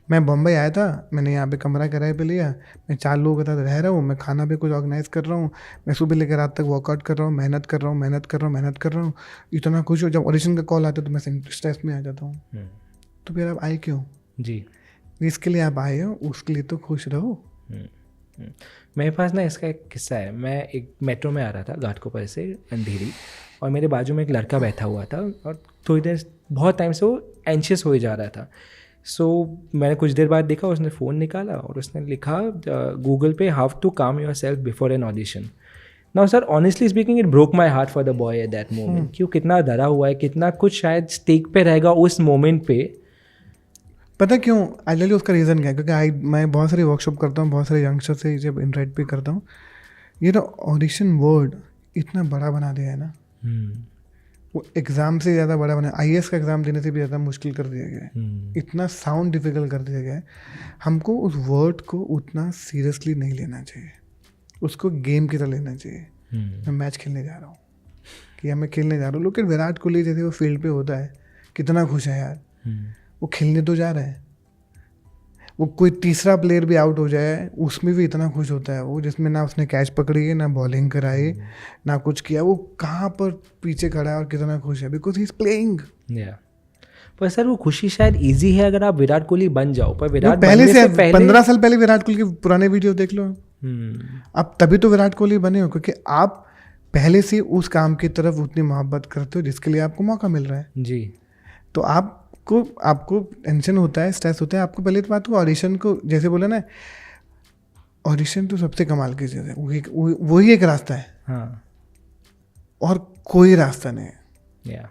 मैं बम्बई आया था, मैंने यहाँ पे कमरा किराए पे लिया, मैं 4 लोगों के साथ रह रहा हूँ, मैं खाना भी कुछ ऑर्गेनाइज कर रहा हूँ, मैं सुबह लेकर रात तक वर्कआउट कर रहा हूँ, मेहनत कर रहा हूँ, इतना खुश हो। जब ऑडिशन का कॉल आता है तो मैं स्ट्रेस में आ जाता हूँ। तो फिर आप आए क्यों? जी, जिसके लिए आप आए हो उसके लिए तो खुश रहो। मेरे पास ना इसका एक किस्सा है। मैं एक मेट्रो में आ रहा था घाटकोपर से अंधेरी, और मेरे बाजू में एक लड़का बैठा हुआ था और थोड़ी देर बहुत टाइम से वो एंशियस हो जा रहा था। सो मैंने कुछ देर बाद देखा, उसने फ़ोन निकाला और उसने लिखा गूगल पे how to calm yourself before an audition. Now sir honestly speaking it broke my heart for the boy at that moment, कि वो कितना डरा हुआ है, कितना कुछ शायद स्टेक पे रहेगा उस मोमेंट पे। पता क्यों? आई टेल यू उसका रीज़न क्या है। क्योंकि मैं बहुत सारी वर्कशॉप करता हूँ, बहुत सारे यंगस्टर से जब इंटरेक्ट भी करता हूँ, ये तो ऑडिशन वर्ड इतना बड़ा बना दिया है ना, वो एग्ज़ाम से ज़्यादा बड़ा बना, IAS का एग्ज़ाम देने से भी ज़्यादा मुश्किल कर दिया गया है। इतना साउंड डिफिकल्ट कर दिया गया है। हमको उस वर्ड को उतना सीरियसली नहीं लेना चाहिए, उसको गेम की तरह लेना चाहिए। मैं मैच खेलने जा रहा हूँ, कि मैं खेलने जा रहा हूँ। लोग विराट कोहली जैसे वो फील्ड पे होता है, कितना खुश है यार, वो खेलने तो जा रहा है। वो कोई तीसरा प्लेयर भी आउट हो जाए उसमें भी इतना खुश होता है वो, जिसमें ना उसने कैच पकड़ी है, ना बॉलिंग कराई, ना कुछ किया। वो कहाँ पर पीछे खड़ा है और कितना खुश है, बिकॉज ही इज प्लेइंग। पर सर वो खुशी शायद इजी है अगर आप विराट कोहली बन जाओ, पर विराट पहले से 15 साल पहले विराट कोहली के पुराने वीडियो देख लो। आप तभी तो विराट कोहली बने हो, क्योंकि आप पहले से उस काम की तरफ उतनी मोहब्बत करते हो जिसके लिए आपको मौका मिल रहा है। जी, तो आपको टेंशन होता है, स्ट्रेस होता है। आपको पहले तो बात को ऑडिशन को, जैसे बोला ना, ऑडिशन तो सबसे कमाल की चीज़ है, वही एक रास्ता है। हाँ, और कोई रास्ता नहीं है।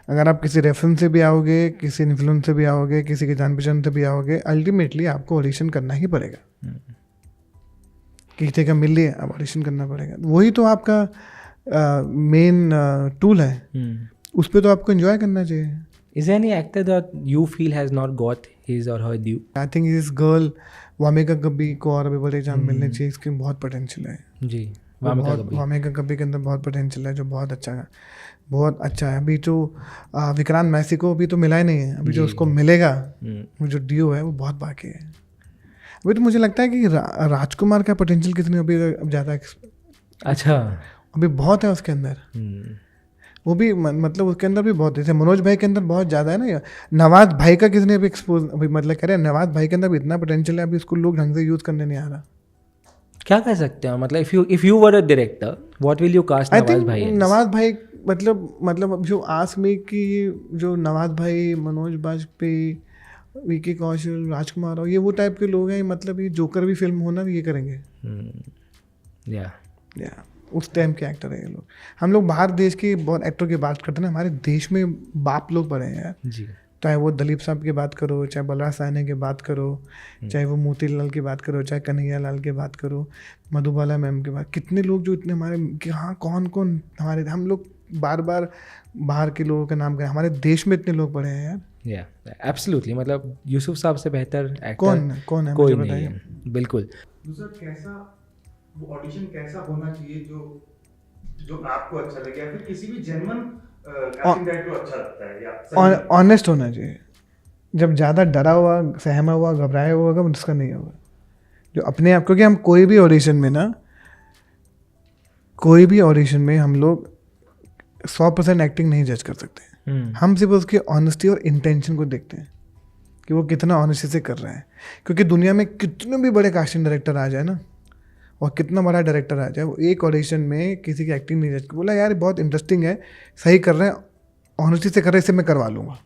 अगर आप किसी रेफरेंस से भी आओगे, किसी इन्फ्लुएंस से भी आओगे, किसी के जान पहचान से भी आओगे, अल्टीमेटली आपको ऑडिशन करना ही पड़ेगा। किसी का मिल लिया, अब ऑडिशन करना पड़ेगा। वही तो आपका मेन टूल है। उस पर तो आपको एंजॉय करना चाहिए। Is there any actor that you feel has not got his or her due? I think this girl Wamiqa कब्बी को और भी बड़े एग्जाम मिलने चाहिए। इसकी बहुत पोटेंशियल है जी। वामिका कब्बी के अंदर बहुत पोटेंशियल है, जो बहुत अच्छा है। अभी जो विक्रांत मैसी को अभी तो मिला ही नहीं है, अभी जो उसको मिलेगा, जो ड्यू है वो बहुत बाकी है। अभी तो मुझे लगता है कि राजकुमार का पोटेंशियल कितनी अभी ज़्यादा, अच्छा, अभी बहुत है उसके अंदर। वो भी मतलब उसके अंदर भी बहुत, जैसे मनोज भाई के अंदर बहुत ज़्यादा है ना। नवाज भाई का किसने भी एक्सपोज, अभी मतलब कह रहे हैं नवाज भाई के अंदर भी इतना पोटेंशियल है, अभी उसको लोग ढंग से यूज़ करने नहीं आ रहा। क्या कह सकते हैं, मतलब if you were a director what will you cast Nawaz भाई? नवाज भाई मतलब जो आस में कि जो नवाज भाई, मनोज बाजपेयी, विकी कौशल, राजकुमार, और ये वो टाइप के लोग हैं, मतलब ये जोकर भी फिल्म होना ये करेंगे। या उस टाइम के एक्टर है ये लोग। हम लोग बाहर देश की बहुत एक्टर की बात करते हैं ना, हमारे देश में बाप लोग पड़े हैं यार जी। चाहे वो दिलीप साहब की बात करो, चाहे बलराज साहनी की बात करो, चाहे वो मोतीलाल की बात करो, चाहे कन्हैया लाल की बात करो, मधुबाला मैम की बात, कितने लोग जो इतने हमारे कि हाँ कौन हमारे, हम लोग बार बार बाहर के लोगों का नाम करें, हमारे देश में इतने लोग पड़े हैं यार। एब्सोल्युटली, मतलब यूसुफ साहब से बेहतर एक्टर कौन है कोई नहीं है। बिल्कुल। कैसा वो ऑडिशन कैसा होना चाहिए जो आपको अच्छा लगे, या फिर किसी भी जेन्युइन कास्टिंग डायरेक्टर को अच्छा लगता है, या ऑनेस्ट होना चाहिए। जब ज़्यादा डरा हुआ, सहमा हुआ, घबराया हुआ होगा, उसका नहीं होगा। जो अपने आप, क्योंकि हम कोई भी ऑडिशन में हम लोग 100% एक्टिंग नहीं जज कर सकते। हम सिर्फ उसकी ऑनेस्टी और इंटेंशन को देखते हैं कि वो कितना ऑनेस्टी से कर रहा है। क्योंकि दुनिया में कितने भी बड़े कास्टिंग डायरेक्टर आ जाए ना, और कितना बड़ा डायरेक्टर आ जाए, वो एक ऑडिशन में किसी की एक्टिंग नहीं जज, बोला यार बहुत इंटरेस्टिंग है, सही कर रहे हैं, ऑनेस्टी से कर रहे हैं, इसे मैं करवा लूँगा।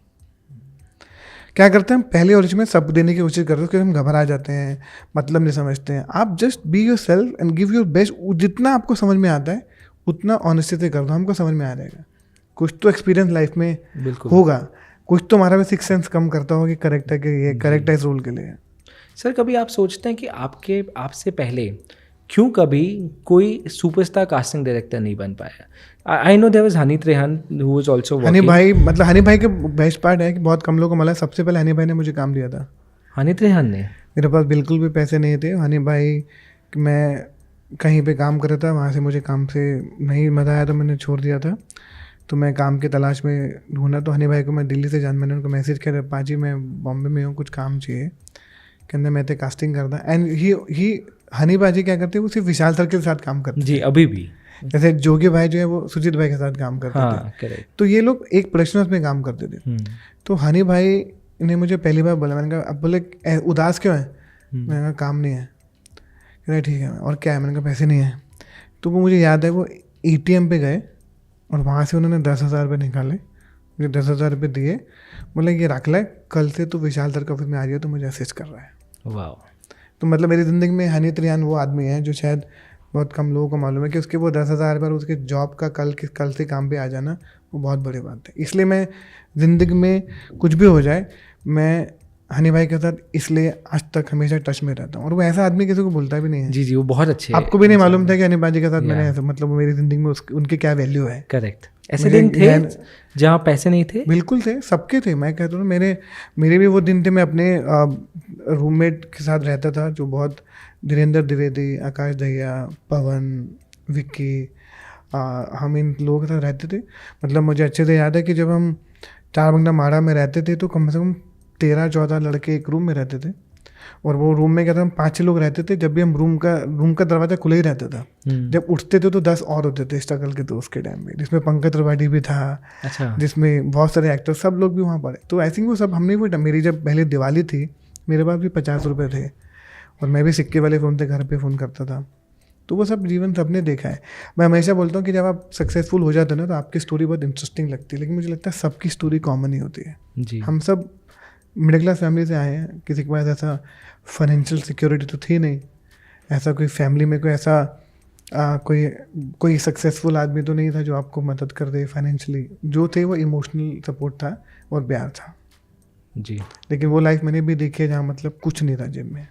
क्या करते हैं हम पहले ऑडिशन में सब देने की कोशिश करते हैं, क्योंकि हम घबरा जाते हैं, मतलब नहीं समझते हैं। आप just be your self and give your best. जितना आपको समझ में आता है उतना ऑनेस्टी से कर दो, हमको समझ में आ जाएगा। कुछ तो एक्सपीरियंस लाइफ में बिल्कुल होगा, कुछ तो हमारा भी सिक्स सेंस कम करता होगा कि करेक्ट है कि ये करेक्ट है इस रोल के लिए। सर कभी आप सोचते हैं कि आपसे पहले क्यों कभी कोई सुपरस्टार कास्टिंग डायरेक्टर नहीं बन पाया? I know there was Honey Trehan who was also working. Honey भाई के बेस्ट पार्ट है कि बहुत कम लोगों को मिला। सबसे पहले हनी भाई ने मुझे काम दिया था। हनी त्रेहान ने? मेरे पास बिल्कुल भी पैसे नहीं थे। हनी भाई, मैं कहीं पे काम कर रहा था, वहाँ से मुझे काम से नहीं मज़ा आया तो मैंने छोड़ दिया था। तो मैं काम की तलाश में ढूंढा, तो हनी भाई को मैं दिल्ली से मैंने उनको मैसेज किया, पाजी मैं बॉम्बे में हूँ, कुछ काम चाहिए। कहते मैं तो कास्टिंग करता। एंड ही हनी बाजी क्या करते हैं, वो सिर्फ विशाल सर के साथ काम करते जी, अभी भी। जैसे जोगी भाई जो है वो सुजीत भाई के साथ काम करते थे। करेक्ट। तो ये लोग एक प्रोडक्शन हाउस में काम करते थे। तो हनी भाई ने मुझे पहली बार बोला, मैंने कहा अब बोले उदास क्यों है? मैंने कहा काम नहीं है। कह रहे ठीक है, और क्या है? मैंने कहा पैसे नहीं है। तो वो मुझे याद है, वो ATM पे गए और वहाँ से उन्होंने 10,000 रुपये निकाले, मुझे 10,000 रुपये दिए, बोले ये रख ले, कल से तो विशाल सर के ऑफिस में आ जाए, तो मुझे असिस्ट कर रहा है। वाह। तो मतलब मेरी ज़िंदगी में हनी त्रेहान वो आदमी है जो शायद बहुत कम लोगों को मालूम है कि उसके वो 10,000 रुपये उसके जॉब का कल से काम पे आ जाना वो बहुत बड़ी बात है। इसलिए मैं ज़िंदगी में कुछ भी हो जाए, मैं हनी भाई के साथ इसलिए आज तक हमेशा टच में रहता हूँ। और वो ऐसा आदमी किसी को बोलता भी नहीं है। जी जी, वो बहुत अच्छे आपको भी नहीं मालूम था कि हनी भाई के साथ मैंने ऐसा, मतलब मेरी ज़िंदगी में उनकी क्या वैल्यू है। करेक्ट। ऐसे दिन थे जहाँ पैसे नहीं थे? बिल्कुल थे, सबके थे। मैं कहता हूँ मेरे भी वो दिन थे। मैं अपने रूममेट के साथ रहता था जो बहुत, धीरेन्द्र द्विवेदी, आकाश दहिया, पवन, विक्की, हम इन लोगों के साथ रहते थे। मतलब मुझे अच्छे से याद है कि जब हम 4 बंगला माड़ा में रहते थे तो कम से कम 13-14 लड़के एक रूम में रहते थे। और वो रूम में क्या था, हम 5-6 लोग रहते थे। जब भी हम रूम का दरवाज़ा खुला ही रहता था। जब उठते थे तो 10 और होते थे स्ट्रगल के दोस्त के टाइम में, जिसमें पंकज त्रिपाठी भी था। अच्छा। जिसमें बहुत सारे एक्टर, सब लोग भी वहाँ पड़े। तो आई थिंक वो सब हमने वो, मेरी जब पहले दिवाली थी मेरे पास भी 50 रुपये थे और मैं भी सिक्के वाले फ़ोन से घर पे फ़ोन करता था। तो वो सब जीवन सबने देखा है। मैं हमेशा बोलता हूँ कि जब आप सक्सेसफुल हो जाते हो ना तो आपकी स्टोरी बहुत इंटरेस्टिंग लगती है, लेकिन मुझे लगता है सबकी स्टोरी कॉमन ही होती है। जी। हम सब मिडिल क्लास फैमिली से आए हैं, किसी के पास ऐसा फाइनेंशियल सिक्योरिटी तो थी नहीं, ऐसा कोई फैमिली में कोई ऐसा कोई सक्सेसफुल आदमी तो नहीं था जो आपको मदद कर दे फाइनेंशियली। जो थे वो इमोशनल सपोर्ट था और प्यार था। जी। लेकिन वो लाइफ मैंने भी देखी है जहाँ मतलब कुछ नहीं था जेब में।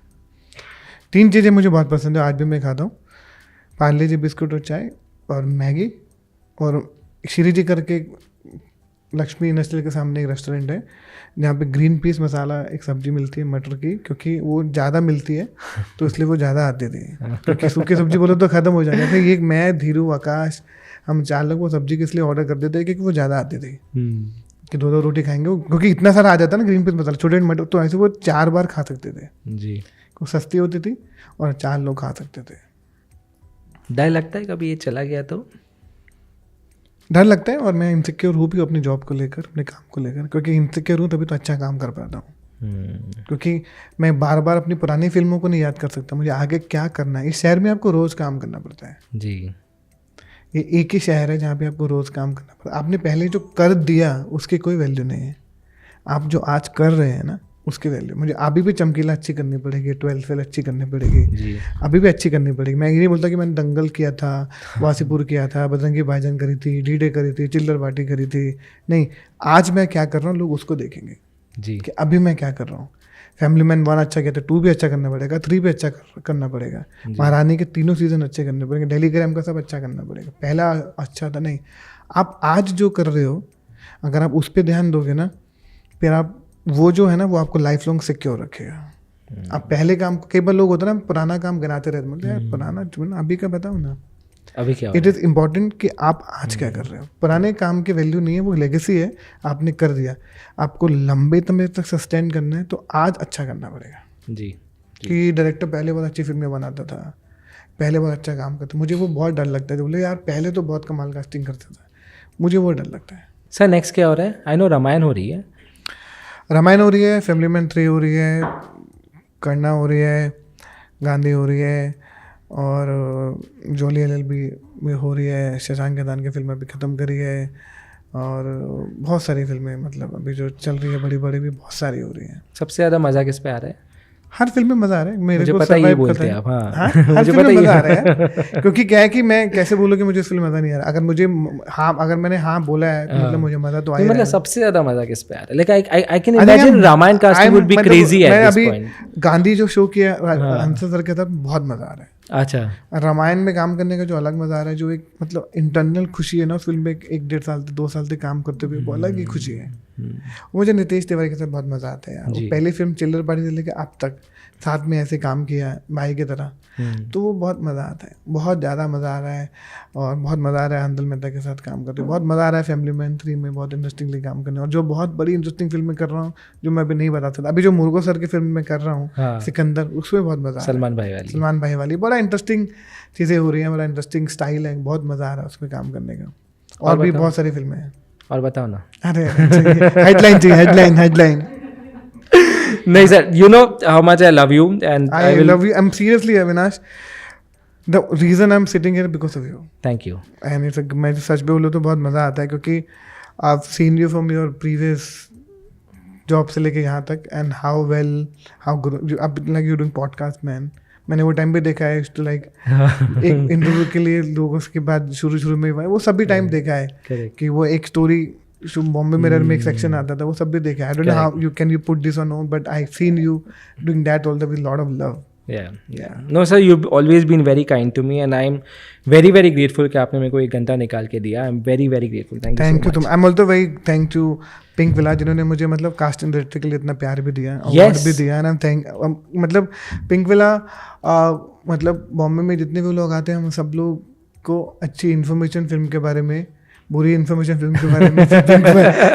3 चीज़ें मुझे बहुत पसंद है, आज भी मैं खाता हूँ, पार्ले जी बिस्कुट और चाय और मैगी। और श्री जी करके लक्ष्मी इंडस्ट्रियल के सामने एक रेस्टोरेंट है जहाँ पे ग्रीन पीस मसाला एक सब्जी मिलती है मटर की, क्योंकि वो ज़्यादा मिलती है तो इसलिए वो ज़्यादा आते थे। क्योंकि सूखी सब्जी बोलो तो ख़त्म हो जाएगा। फिर ये मैं, धीरू, आकाश, हम 4 लोग वो सब्जी किस लिए ऑर्डर कर देते क्योंकि वो ज़्यादा आते थे कि 2-2 रोटी खाएंगे, क्योंकि इतना सारा आ जाता ना ग्रीन पीस मसाला, छोटे मटर, तो ऐसे वो 4 बार खा सकते थे। जी। वो सस्ती होती थी और 4 लोग खा सकते थे। डर लगता है कभी ये चला गया तो? डर लगता है, और मैं इनसिक्योर हूँ भी अपनी जॉब को लेकर, अपने काम को लेकर, क्योंकि इनसिक्योर हूँ तभी तो अच्छा काम कर पाता हूँ। क्योंकि मैं बार बार अपनी पुरानी फिल्मों को नहीं याद कर सकता, मुझे आगे क्या करना है। इस शहर में आपको रोज़ काम करना पड़ता है। जी। ये एक ही शहर है जहाँ पे आपको रोज़ काम करना पड़ता है। आपने पहले जो कर दिया उसकी कोई वैल्यू नहीं है, आप जो आज कर रहे हैं ना उसकी वैल्यू। मुझे अभी भी चमकीला अच्छी करनी पड़ेगी, 12 फेल अच्छी करनी पड़ेगी जी। अभी भी अच्छी करनी पड़ेगी। मैं ये नहीं बोलता कि मैंने दंगल किया था, वासीपुर किया था, बजरंगी भाईजान करी थी, डीडे करी थी, चिल्लर बाटी करी थी, नहीं। आज मैं क्या कर रहा हूँ लोग उसको देखेंगे जी कि अभी मैं क्या कर रहा हूँ। फैमिली मैन 1 अच्छा किया था, 2 भी अच्छा करना पड़ेगा, 3 भी अच्छा करना पड़ेगा, महारानी के 3 सीजन अच्छे करने पड़ेंगे, डेली ग्राम का सब अच्छा करना पड़ेगा। पहला अच्छा था नहीं, आप आज जो कर रहे हो अगर आप उस पर ध्यान दोगे ना, फिर आप वो जो है ना वो आपको लाइफ लॉन्ग सिक्योर रखेगा। आप पहले काम, कई बार लोग होते हैं ना पुराना काम गिनाते रहते, मतलब यार पुराना जो अभी का बताओ ना, अभी क्या। इट इज़ इम्पॉर्टेंट कि आप आज क्या कर रहे हो। पुराने काम की वैल्यू नहीं है, वो लेगेसी है, आपने कर दिया। आपको लंबे समय तक सस्टेन करना है तो आज अच्छा करना पड़ेगा। जी कि डायरेक्टर पहले बहुत अच्छी फिल्में बनाता था, पहले बहुत अच्छा काम करता, मुझे वो बहुत डर लगता है। बोले यार पहले तो बहुत कमाल कास्टिंग करता था, मुझे वो डर लगता है। सर नेक्स्ट क्या हो रहा है? आई नो रामायण हो रही है। रामायण हो रही है, फैमिली मैन 3 हो रही है, करना हो रही है, गांधी हो रही है, और जोली LLB में हो रही है, शशांक खेतान की फिल्म अभी ख़त्म करी है, और बहुत सारी फिल्में मतलब अभी जो चल रही है बड़ी बड़ी भी बहुत सारी हो रही हैं। सबसे ज़्यादा मज़ा किस पे आ रहा है? हर फिल्म में मज़ा आ रहा है मेरे मुझे को, पता ही survive बोलते करता है। हैं आप, हाँ। हाँ, हर मुझे फिल्म पता में ही मज़ा आ है। रहा है क्योंकि क्या है कि मैं कैसे बोलूँ कि मुझे इस फिल्म में मज़ा नहीं आ रहा। अगर मुझे हाँ, अगर मैंने हाँ बोला है तो मतलब मुझे मज़ा तो आ ही नहीं, रहा मतलब है। सबसे ज़्यादा मज़ा किस पे आ रहा है? Like I can I think imagine I'm- Ramayana casting would be मतलब क्रेजी मैं एट दिस अभी पॉइंट। गांधी जो शो किया हंसा सर के साथ बहुत मज़ा आ रहा है। अच्छा, रामायण में काम करने का जो अलग मज़ा आ रहा है, जो एक मतलब इंटरनल खुशी है ना उस फिल्म में, 1-1.5 साल 2 साल से काम करते हुए वो अलग ही खुशी है। मुझे नितेश तिवारी के साथ बहुत मज़ा आता है यार। वो पहली फिल्म चिल्लर पार्टी से लेकर अब तक साथ में ऐसे काम किया है भाई की तरह, तो वो बहुत मज़ा आता है, बहुत ज़्यादा मज़ा आ रहा है। और बहुत मज़ा आ रहा है हंसल मेहता के साथ काम करते, बहुत मज़ा आ रहा है फैमिली मैन 3 में बहुत इंटरेस्टिंगली काम करने। और जो बहुत बड़ी इंटरेस्टिंग फिल्म में कर रहा हूँ जो मैं अभी नहीं बता सकता, अभी जो मुर्गो सर की फिल्म में कर रहा हूँ हाँ। सिकंदर, उसमें बहुत मज़ा आ रहा है। सलमान भाई वाली बड़ा इंटरेस्टिंग चीज़ें हो रही हैं, बड़ा इंटरेस्टिंग स्टाइल है, बहुत मज़ा आ रहा है उसमें काम करने का। और भी बहुत सारी फिल्में हैं। और बताओ ना। अरे हेडलाइन चाहिए, हेडलाइन। नहीं sir, you know how much I love you and I love you. I'm seriously, Avinash. The reason I'm sitting here because of you. Thank you. And it's like, मैं सच बोलूँ तो बहुत मज़ा आता है क्योंकि I've seen you from your previous job से लेके यहाँ तक, and how well, how good, अब like you're doing podcast man. मैंने वो टाइम भी देखा है to like एक इंटरव्यू के लिए लोग उसके बाद शुरू में वो सब भी टाइम देखा है Correct. कि वो एक स्टोरी बॉम्बे मिरर में एक सेक्शन आता था, वो सब भी देखा है। आई don't know how you can you put this on, but I seen you doing that also with lot of love. Yeah. No sir, you've always been very kind to me and I'm very very grateful कि आपने मेरे को 1 घंटा निकाल के दिया। I'm very very grateful. Thank you so much. I am also very thank you pink villa, जिन्होंने मुझे मतलब कास्टिंग डायरेक्टर के लिए इतना प्यार भी दिया, अवार्ड भी दिया। एंड थैंक मतलब पिंक विला मतलब बॉम्बे में जितने भी लोग आते हैं हम सब लोग को अच्छी इन्फॉर्मेशन फिल्म के बारे में, बुरी इन्फॉर्मेशन फिल्म के बारे में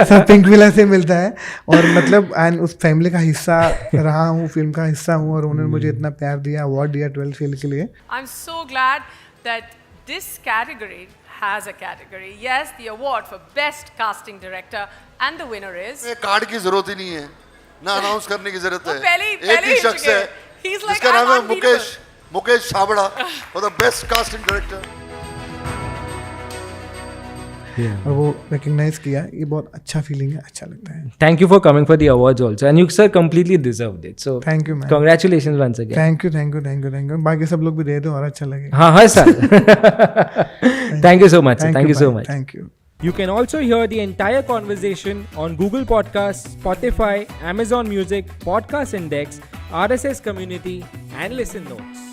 सब पिंक विला से मिलता है। और मतलब एंड उस फैमिली का हिस्सा रहा हूँ, फिल्म का हिस्सा हूँ, और उन्होंने मुझे इतना प्यार दिया, अवार्ड दिया 12 फेल के लिए। I'm so glad that this category has a category. Yes, the award for best casting director and the winner is card की जरूरत ही नहीं है ना, अनाउंस करने की जरूरत वो है। पहले एक ही शख्स है He's like, जिसका नाम I'm है unbeatable. Mukesh Chhabra for the best casting director. और वो रिकग्नाइज किया, ये बहुत अच्छा फीलिंग है, अच्छा लगता है। Thank you for coming for the awards also and you sir completely deserved it. So Thank you, man. Congratulations once again. Thank you. बाकी सब लोग भी दे दो और अच्छा लगेगा। हाँ sir. Thank you so much. Thank you so much. Thank you. You can also hear the entire conversation on Google Podcasts, Spotify, Amazon Music, Podcast Index, RSS Community, and Listen Notes.